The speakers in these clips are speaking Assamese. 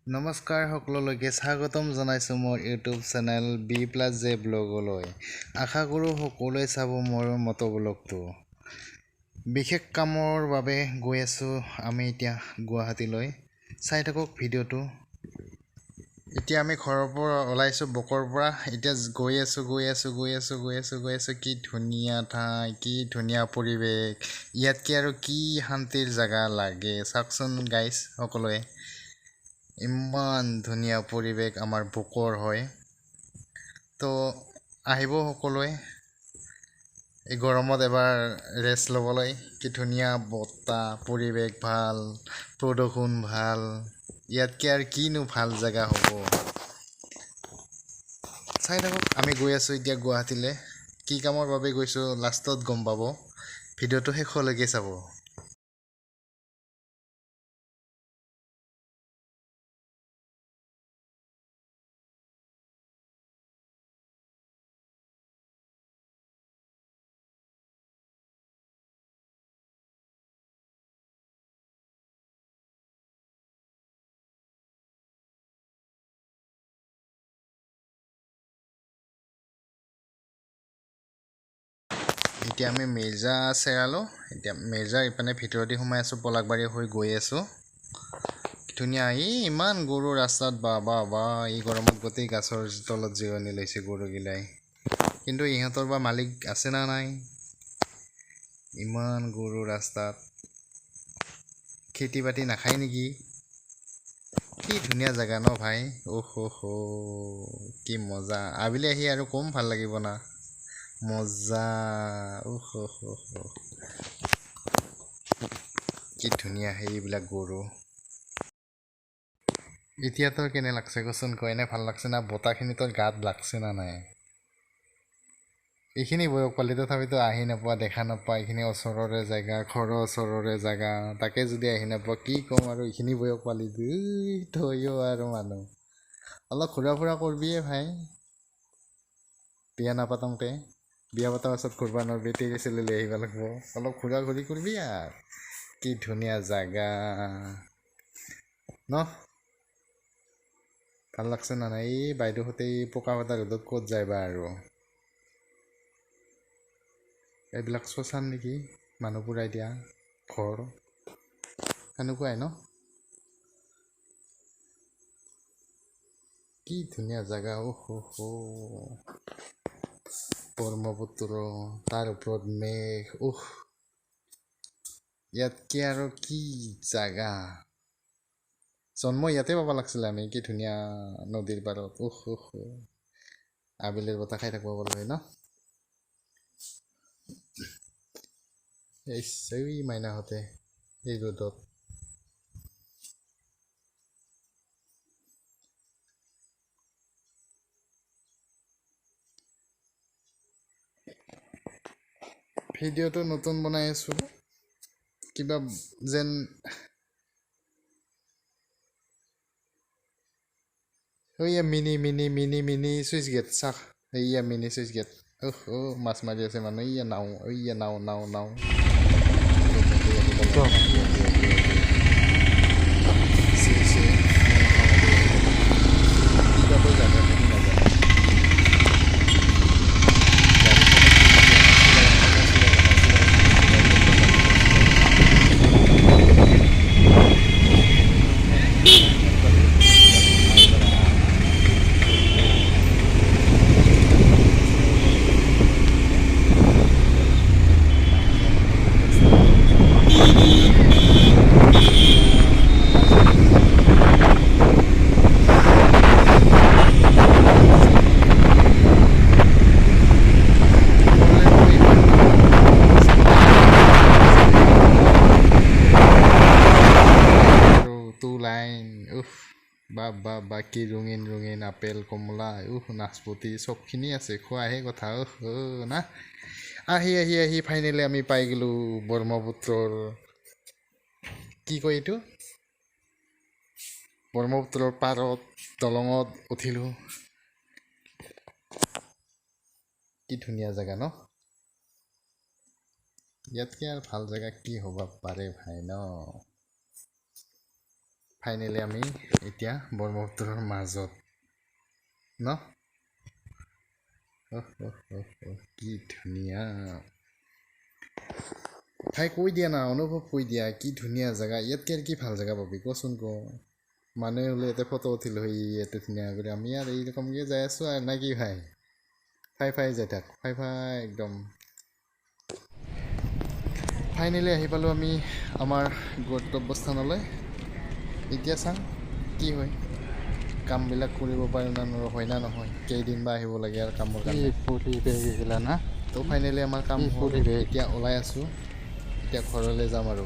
নমস্কাৰ সকলোলৈকে স্বাগতম জনাইছো মোৰ ইউটিউব চেনেল BplusJ ব্লগলৈ। আশা কৰোঁ সকলোৱে চাব মোৰ মতো ব্লগটো। বিশেষ কামৰ বাবে গৈ আছো আমি এতিয়া গুৱাহাটীলৈ। চাই থাকক ভিডিঅ'টো। এতিয়া আমি ঘৰৰ পৰা ওলাইছো বকৰ পৰা। এতিয়া গৈ আছো কি ধুনীয়া ঠাই, কি ধুনীয়া পৰিৱেশ। ইয়াতকে আৰু কি শান্তিৰ জাগা লাগে চাওকচোন গাইজ সকলোৱে। ইমান ধুনীয়া পৰিৱেশ আমাৰ বুকৰ হয় তো আহিব সকলোৱে এই গৰমত এবাৰ ৰেষ্ট ল'বলৈ। কি ধুনীয়া বতাহ, পৰিৱেশ ভাল, প্ৰদূষণ ভাল, ইয়াতকে আৰু কিনো ভাল জেগা হ'ব। চাই থাকক আমি গৈ আছোঁ এতিয়া গুৱাহাটীলৈ। কি কামৰ বাবে গৈছোঁ লাষ্টত গম পাব, ভিডিঅ'টো শেষলৈকে চাব। এতিয়া আমি মিৰ্জা চেৰালো। এতিয়া মিৰ্জা ইপানে ভিতৰতে সোমাই আছোঁ, পলাকবাৰী হৈ গৈ আছোঁ। ধুনীয়া ইমান গৰু ৰাস্তাত বা এই গৰমত গোটেই গাছৰ তলত জিৰণি লৈছে গৰুগিলাই। কিন্তু ইহঁতৰ বা মালিক আছে না নাই। ইমান গৰু ৰাস্তাত, খেতি বাতি নাখায় নেকি? কি ধুনীয়া জেগা ন ভাই। কি মজা। আবেলি আহি আৰু কম ভাল লাগিব না। মজা। কি ধুনীয়া সেইবিলাক গৰু। এতিয়া তোৰ কেনে লাগছে কচোন, কয়নে ভাল লাগছে না? বতাহখিনি তোৰ গাত লাগছে না নাই? এইখিনি বয়স পালি তথাপিতো আহি নাপোৱা, দেখা নাপোৱা। এইখিনি ওচৰৰে জেগা, ঘৰৰ ওচৰৰে জেগা, তাকে যদি আহি নাপোৱা কি ক'ম আৰু। এইখিনি বয়স পালি থৈও আৰু মানুহ অলপ ঘূৰা ফুৰা কৰবিয়ে ভাই। বিয়া নাপাতংকে, বিয়া পতাৰ পাছত ঘূৰবা নৰবি, তেৰি চেলি লৈ আহিব লাগিব। অলপ ঘূৰা ঘূৰি কৰবি আৰু। কি ধুনীয়া জেগা ন? ভাল লাগছে না নাই? এই বাইদেউহঁতে পকা কটা ৰ'দত ক'ত যায়বা আৰু। এইবিলাক শ্মশান নেকি মানুহ পুৰাই দিয়া ঘৰ, সেনেকুৱাই ন? কি ধুনীয়া জেগা। ব্ৰহ্মপুত্ৰ, তাৰ ওপৰত মেঘ। ইয়াতকে আৰু কি জেগা। জন্ম ইয়াতে পাব লাগিছিলে আমি। কি ধুনীয়া নদীৰ পাৰত। আবেলিৰ বতাহ খাই থাকিব পাৰলো হয় ন? এই মাইনাহঁতে এই ৰ'দত। ভিডিঅ'টো নতুন বনাই আছোঁ, কিবা যেন এইয়া মিনি চুইচ গেট চাক। এইয়া মিনি চুইচ গেট। মাছ মাৰি আছে মানুহ। এইয়া নাও। বা কি ৰঙীন আপেল, কমলা, নাচপতি চবখিনি আছে। খোৱাহে কথা না। আহি ফাইনেলি আমি পাই গ'লোঁ ব্ৰহ্মপুত্ৰৰ, কি কয় এইটো, ব্ৰহ্মপুত্ৰৰ পাৰত দলঙত উঠিলোঁ। কি ধুনীয়া জেগা ন? ইয়াতকে আৰু ভাল জেগা কি হ'ব পাৰে ভাই ন? ফাইনেলি আমি এতিয়া ব্ৰহ্মপুত্ৰৰ মাজত ন কি ধুনীয়া ঠাই কৈ দিয়া না অনুভৱ কৈ দিয়া কি ধুনীয়া জেগা ইয়াতকৈ আৰু কি ভাল জেগা পাবি কচোন ক মানুহে বোলে ইয়াতে ফটো উঠিলোঁ হয় ইয়াতে ধুনীয়া কৰি আমি আৰু এইৰকমকৈ যাই আছোঁ আৰু না কি ভাই ফাই যাই থাক ফাই একদম ফাইনেলি আহি পালোঁ আমি আমাৰ গন্তব্যস্থানলৈ এতিয়া চাওঁ কি হয় কামবিলাক কৰিব পাৰোঁ না নোৱাৰোঁ হয় না নহয় কেইদিন বা আহিব লাগে আৰু কামৰ কাৰণে না তো ফাইনেলি আমাৰ কাম হ'ল এতিয়া ওলাই আছোঁ এতিয়া ঘৰলৈ যাম আৰু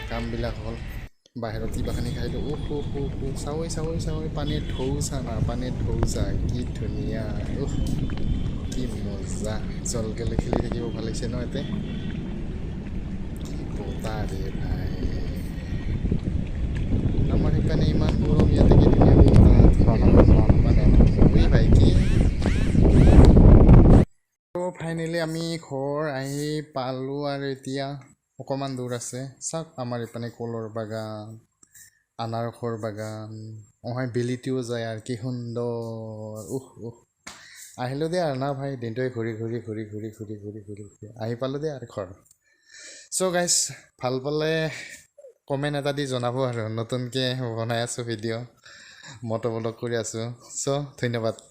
কামবিলাক হ'ল বাহিৰত কিবাখিনি খাইলোঁ চাৱৈ পানীৰ ঢৌ চা না পানীৰ ঢৌ চা কি ধুনীয়া কি মজা জলকেলে খেলি থাকিব ভাল লাগিছে ন ইয়াতে কি বতাহ ৰে ভাই আমাৰ সেইকাৰণে ইমান গৰম ইয়াতে কি ধুনীয়া বতাহ মানে ভাই কি ফাইনেলি আমি ঘৰ আহি পালোঁ আৰু এতিয়া অকণমান দূৰ আছে চাওক আমাৰ এইপিনে কলৰ বাগান আনাৰসৰ বাগান বেলিটোও যায় আৰু কি সুন্দৰ আহিলোঁ দে আৰু না ভাই দিনটোৱে ঘূৰি আহি পালোঁ দে আৰু ঘৰ চ' গাইজ ভাল পালে কমেণ্ট এটা দি জনাব আৰু নতুনকৈ বনাই আছোঁ ভিডিঅ' মট'ব্লগ কৰি আছোঁ চ' ধন্যবাদ